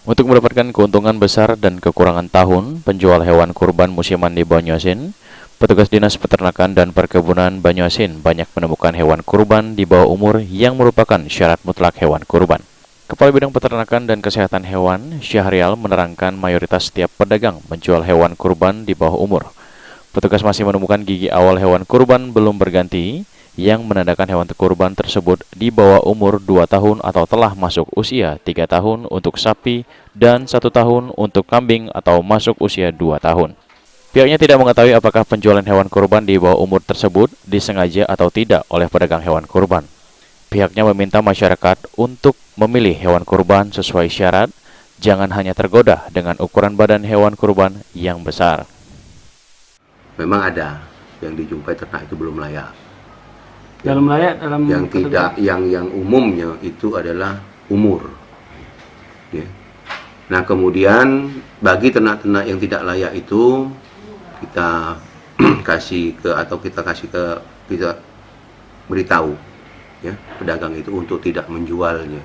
Untuk mendapatkan keuntungan besar dan kekurangan tahun, penjual hewan kurban musiman di Banyuasin, petugas Dinas Peternakan dan Perkebunan Banyuasin banyak menemukan hewan kurban di bawah umur yang merupakan syarat mutlak hewan kurban. Kepala Bidang Peternakan dan Kesehatan Hewan, Syahrial, menerangkan mayoritas setiap pedagang menjual hewan kurban di bawah umur. Petugas masih menemukan gigi awal hewan kurban belum berganti, yang menandakan hewan kurban tersebut di bawah umur 2 tahun atau telah masuk usia 3 tahun untuk sapi dan 1 tahun untuk kambing atau masuk usia 2 tahun. Pihaknya tidak mengetahui apakah penjualan hewan kurban di bawah umur tersebut disengaja atau tidak oleh pedagang hewan kurban. Pihaknya meminta masyarakat untuk memilih hewan kurban sesuai syarat, jangan hanya tergoda dengan ukuran badan hewan kurban yang besar. Memang ada yang dijumpai ternak itu belum layak. Dalam layak dalam yang tidak yang umumnya itu adalah umur. Ya. Nah kemudian bagi ternak-ternak yang tidak layak itu kita kita beritahu ya pedagang itu untuk tidak menjualnya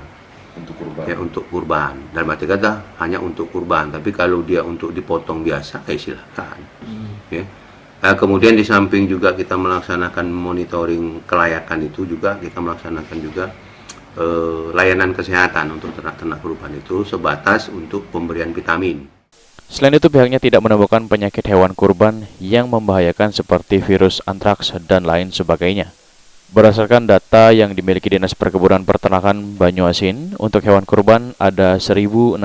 untuk kurban. Ya, untuk kurban. Dalam arti kata hanya untuk kurban. Tapi kalau dia untuk dipotong biasa, silakan. Ya. Nah, kemudian di samping juga kita melaksanakan monitoring kelayakan itu juga kita melaksanakan juga layanan kesehatan untuk ternak-ternak kurban itu sebatas untuk pemberian vitamin. Selain itu pihaknya tidak menemukan penyakit hewan kurban yang membahayakan seperti virus antraks dan lain sebagainya. Berdasarkan data yang dimiliki Dinas Perkebunan Peternakan Banyuasin, untuk hewan kurban ada 1068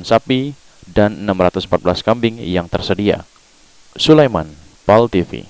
sapi dan 614 kambing yang tersedia. Sulaiman, PAL TV.